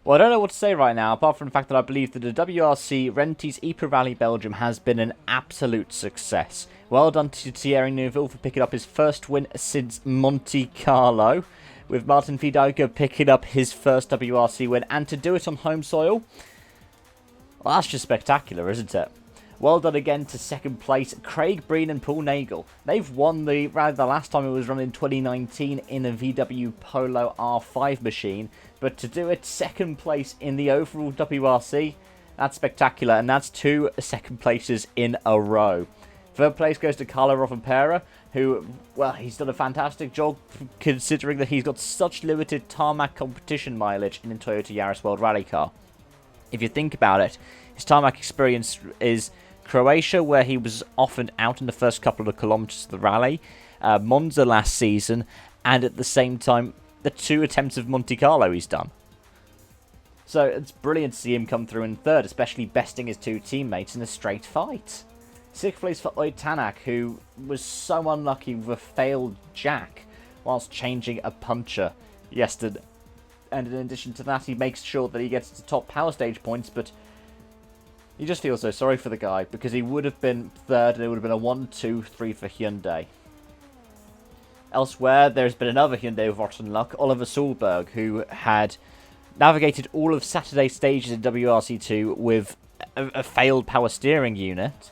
Well, I don't know what to say right now, apart from the fact that I believe that the WRC Renties Ypres Rally Belgium has been an absolute success. Well done to Thierry Neuville for picking up his first win since Monte Carlo, with Martin Vidalgo picking up his first WRC win, and to do it on home soil. Well, that's just spectacular, isn't it? Well done again to second place, Craig Breen and Paul Nagel. They've won the rally the last time it was run in 2019 in a VW Polo R5 machine. But to do it second place in the overall WRC, that's spectacular. And that's 2 second places in a row. Third place goes to Carlo Rovanpera, who, well, he's done a fantastic job considering that he's got such limited tarmac competition mileage in a Toyota Yaris World Rally car. If you think about it, his tarmac experience is Croatia, where he was often out in the first couple of kilometres of the rally, Monza last season, and at the same time, the 2 attempts of Monte Carlo he's done. So it's brilliant to see him come through in third, especially besting his 2 teammates in a straight fight. 6th place for Oyt Tanak, who was so unlucky with a failed jack whilst changing a puncher yesterday. And in addition to that, he makes sure that he gets to top power stage points, but you just feel so sorry for the guy, because he would have been third and it would have been a 1-2-3 for Hyundai. Elsewhere, there's been another Hyundai with rotten luck, Oliver Solberg, who had navigated all of Saturday's stages in WRC2 with a failed power steering unit,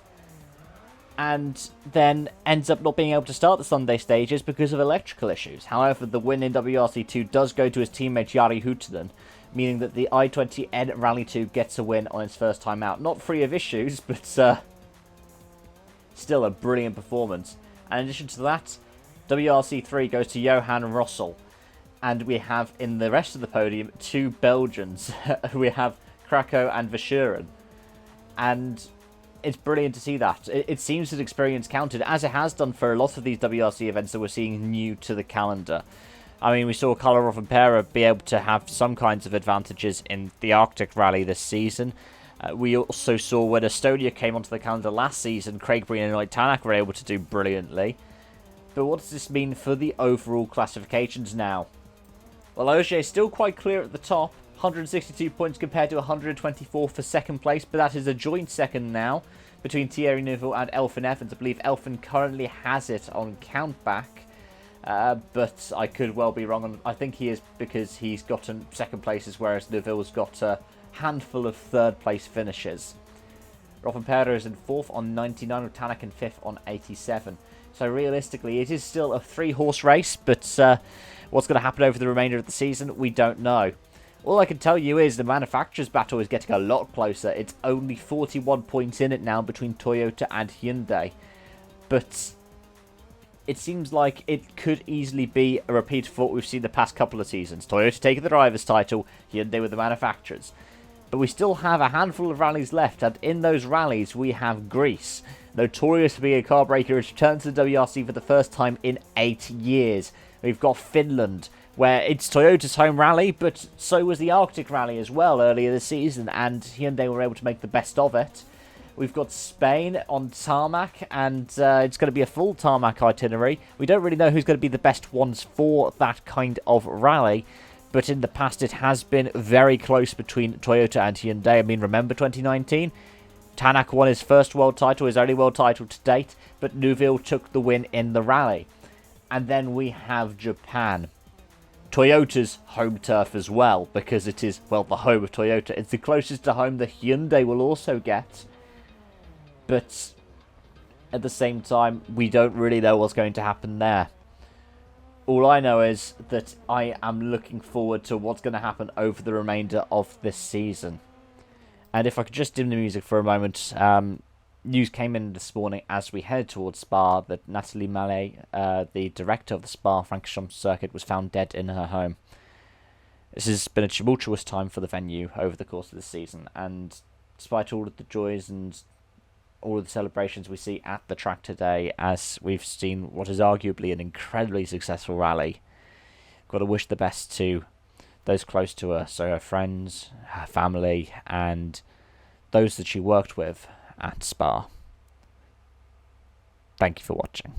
and then ends up not being able to start the Sunday stages because of electrical issues. However, the win in WRC2 does go to his teammate Jari Huhtinen, meaning that the i20N Rally 2 gets a win on its first time out. Not free of issues, but still a brilliant performance. And in addition to that, WRC3 goes to Johan Rossel. And we have, in the rest of the podium, 2 Belgians. We have Krakow and Verschuren. And it's brilliant to see that. It seems that experience counted, as it has done for a lot of these WRC events that we're seeing new to the calendar. I mean, we saw Carlo Rovanpera be able to have some kinds of advantages in the Arctic Rally this season. We also saw when Estonia came onto the calendar last season, Craig Breen and Oyt Tanak were able to do brilliantly. But what does this mean for the overall classifications now? Well, Ogier is still quite clear at the top, 162 points compared to 124 for second place, but that is a joint second now between Thierry Neuville and Elfyn Evans. I believe Elfyn currently has it on countback. But I could well be wrong. I think he is, because he's gotten second places, whereas Neuville's got a handful of third place finishes. Rovanpera is in 4th on 99, with Tanak in 5th on 87. So realistically, it is still a 3-horse race, but what's going to happen over the remainder of the season, we don't know. All I can tell you is the manufacturer's battle is getting a lot closer. It's only 41 points in it now between Toyota and Hyundai. But it seems like it could easily be a repeat of what we've seen the past couple of seasons. Toyota taking the driver's title, Hyundai with the manufacturers. But we still have a handful of rallies left, and in those rallies we have Greece, notorious for being a car breaker, has returned to the WRC for the first time in 8 years. We've got Finland, where it's Toyota's home rally, but so was the Arctic Rally as well earlier this season, and Hyundai were able to make the best of it. We've got Spain on tarmac, and it's going to be a full tarmac itinerary. We don't really know who's going to be the best ones for that kind of rally, but in the past it has been very close between Toyota and Hyundai. I mean, remember 2019? Tanak won his first world title, his only world title to date, but Neuville took the win in the rally. And then we have Japan. Toyota's home turf as well, because it is, well, the home of Toyota. It's the closest to home that Hyundai will also get. But at the same time, we don't really know what's going to happen there. All I know is that I am looking forward to what's going to happen over the remainder of this season. And if I could just dim the music for a moment, news came in this morning as we headed towards Spa that Nathalie Mallet, the director of the Spa-Francorchamps circuit, was found dead in her home. This has been a tumultuous time for the venue over the course of the season, and despite all of the joys and all of the celebrations we see at the track today, as we've seen what is arguably an incredibly successful rally, got to wish the best to those close to her, so her friends, her family, and those that she worked with at Spa. Thank you for watching.